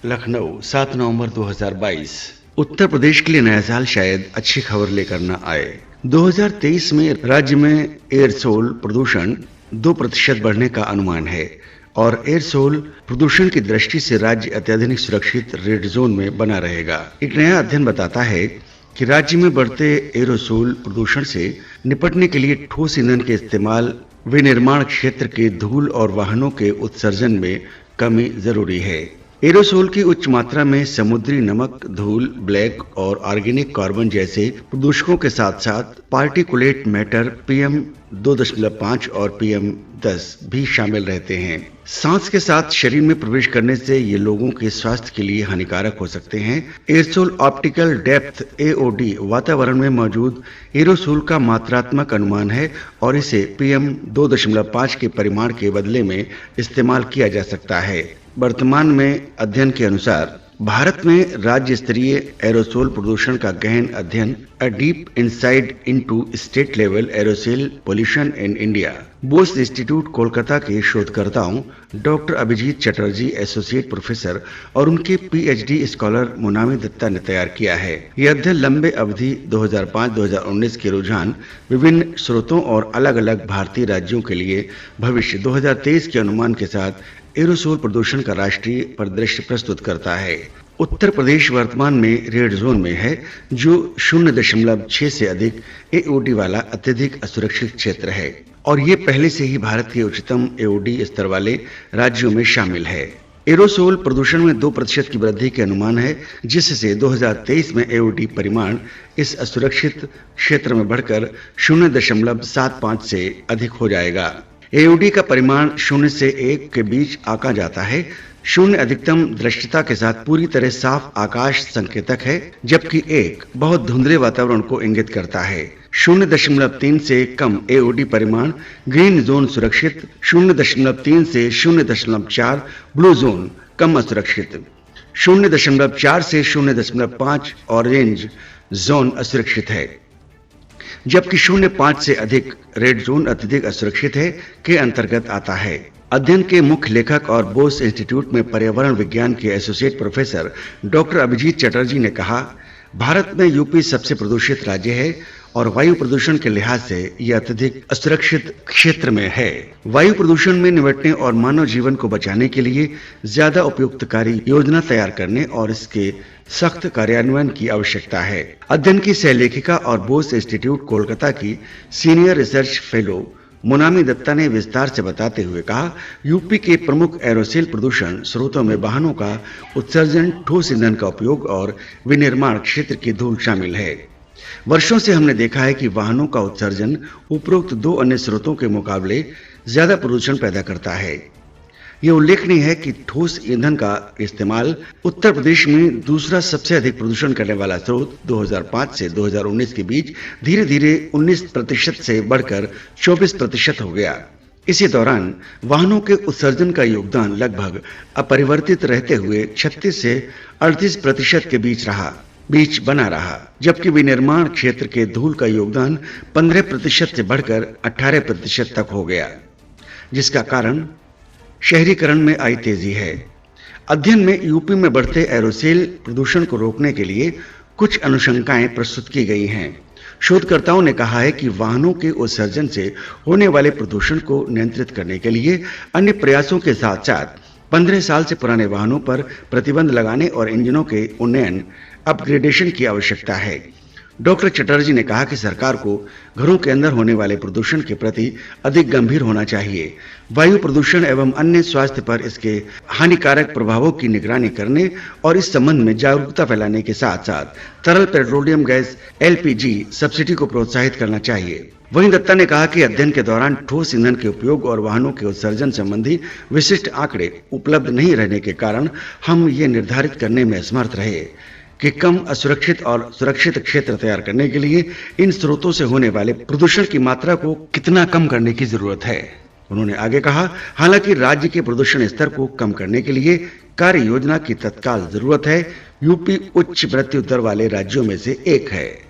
लखनऊ 7 नवंबर 2022। उत्तर प्रदेश के लिए नया साल शायद अच्छी खबर लेकर न आए। 2023 में राज्य में एयरसोल प्रदूषण 2% बढ़ने का अनुमान है और एयरसोल प्रदूषण की दृष्टि से राज्य अत्यधिक सुरक्षित रेड जोन में बना रहेगा। एक नया अध्ययन बताता है कि राज्य में बढ़ते एयरोसोल प्रदूषण से निपटने के लिए ठोस ईंधन के इस्तेमाल, विनिर्माण क्षेत्र के धूल और वाहनों के उत्सर्जन में कमी जरूरी है। एरोसोल की उच्च मात्रा में समुद्री नमक, धूल, ब्लैक और ऑर्गेनिक कार्बन जैसे प्रदूषकों के साथ साथ पार्टिकुलेट मैटर PM 2.5 और PM 10 भी शामिल रहते हैं। सांस के साथ शरीर में प्रवेश करने से ये लोगों के स्वास्थ्य के लिए हानिकारक हो सकते हैं। एयरोसोल ऑप्टिकल डेप्थ AOD वातावरण में मौजूद एरोसोल का मात्रात्मक अनुमान है और इसे PM 2.5 के परिमाण के बदले में इस्तेमाल किया जा सकता है। वर्तमान में अध्ययन के अनुसार भारत में राज्य स्तरीय एरोसोल प्रदूषण का गहन अध्ययन a deep insight into state level aerosol pollution in India Bose institute Kolkata के शोधकर्ताओं doctor Abhijit Chatterjee associate professor और उनके PhD स्कॉलर मोनामी दत्ता ने तैयार किया है। यह अध्ययन लंबे अवधि 2005-2019 के रुझान, विभिन्न स्रोतों और अलग-अलग भारतीय राज्यों के लिए भविष्य 2023 के अनुमान के साथ एरोसोल प्रदूषण का राष्ट्रीय परिदृश्य प्रस्तुत करता है। उत्तर प्रदेश वर्तमान में रेड जोन में है, जो 0.6 से अधिक AOD वाला अत्यधिक असुरक्षित क्षेत्र है और ये पहले से ही भारत के उच्चतम AOD स्तर वाले राज्यों में शामिल है। एरोसोल प्रदूषण में 2% की वृद्धि के अनुमान है, जिससे 2023 में AOD परिमाण इस असुरक्षित क्षेत्र में बढ़कर 0.75 से अधिक हो जाएगा। AOD का परिमाण 0 से 1 के बीच आंका जाता है। 0 अधिकतम दृश्यता के साथ पूरी तरह साफ आकाश संकेतक है, जबकि 1 बहुत धुंधले वातावरण को इंगित करता है। 0.3 से कम AOD परिमाण ग्रीन जोन सुरक्षित, 0.3 से 0.4 ब्लू जोन कम असुरक्षित, 0.4 से 0.5 ऑरेंज जोन असुरक्षित है, जबकि 0.5 से अधिक रेड जोन अत्यधिक असुरक्षित है के अंतर्गत आता है। अध्ययन के मुख्य लेखक और बोस इंस्टीट्यूट में पर्यावरण विज्ञान के associate professor doctor Abhijit Chatterjee ने कहा, भारत में यूपी सबसे प्रदूषित राज्य है और वायु प्रदूषण के लिहाज से यह अत्यधिक असुरक्षित क्षेत्र में है। वायु प्रदूषण में निपटने और मानव जीवन को बचाने के लिए ज्यादा उपयुक्तकारी योजना तैयार करने और इसके सख्त कार्यान्वयन की आवश्यकता है। अध्ययन की सहलेखिका और बोस इंस्टीट्यूट कोलकाता की senior research fellow Monami Datta ने विस्तार से बताते हुए कहा, यूपी के प्रमुख एरोसोल प्रदूषण स्रोतों में वाहनों का उत्सर्जन, ठोस ईंधन का उपयोग और विनिर्माण क्षेत्र की धूल शामिल है। वर्षों से हमने देखा है कि वाहनों का उत्सर्जन उपरोक्त 2 अन्य स्रोतों के मुकाबले ज्यादा प्रदूषण पैदा करता है। यह उल्लेखनीय है कि ठोस ईंधन का इस्तेमाल उत्तर प्रदेश में दूसरा सबसे अधिक प्रदूषण करने वाला स्रोत 2005 से 2019 के बीच धीरे धीरे 19% से बढ़कर 24% हो गया। इसी दौरान वाहनों के उत्सर्जन का योगदान लगभग अपरिवर्तित रहते हुए 36 से 38% के बीच बना रहा, जबकि विनिर्माण क्षेत्र के धूल का योगदान 15% से बढ़कर 18% तक हो गया, जिसका कारण शहरीकरण में आई तेजी है। अध्ययन में यूपी में बढ़ते एरोसोल प्रदूषण को रोकने के लिए कुछ अनुशंकाएं प्रस्तुत की गई हैं। शोधकर्ताओं ने कहा है कि वाहनों के उत्सर्जन से होने वाले प्रदूषण को नियंत्रित करने के लिए अन्य प्रयासों के साथ साथ 15 साल से पुराने वाहनों पर प्रतिबंध लगाने और इंजनों के उन्नयन, अपग्रेडेशन की आवश्यकता है। डॉक्टर चटर्जी ने कहा कि सरकार को घरों के अंदर होने वाले प्रदूषण के प्रति अधिक गंभीर होना चाहिए। वायु प्रदूषण एवं अन्य स्वास्थ्य पर इसके हानिकारक प्रभावों की निगरानी करने और इस संबंध में जागरूकता फैलाने के साथ साथ तरल पेट्रोलियम गैस LPG सब्सिडी को प्रोत्साहित करना चाहिए। वहीं दत्ता ने कहा कि अध्ययन के दौरान ठोस ईंधन के उपयोग और वाहनों के उत्सर्जन संबंधी विशिष्ट आंकड़े उपलब्ध नहीं रहने के कारण हम ये निर्धारित करने में असमर्थ रहे कि कम असुरक्षित और सुरक्षित क्षेत्र तैयार करने के लिए इन स्रोतों से होने वाले प्रदूषण की मात्रा को कितना कम करने की जरूरत है। उन्होंने आगे कहा, हालांकि राज्य के प्रदूषण स्तर को कम करने के लिए कार्य योजना की तत्काल जरूरत है। यूपी उच्च मृत्यु दर वाले राज्यों में से एक है।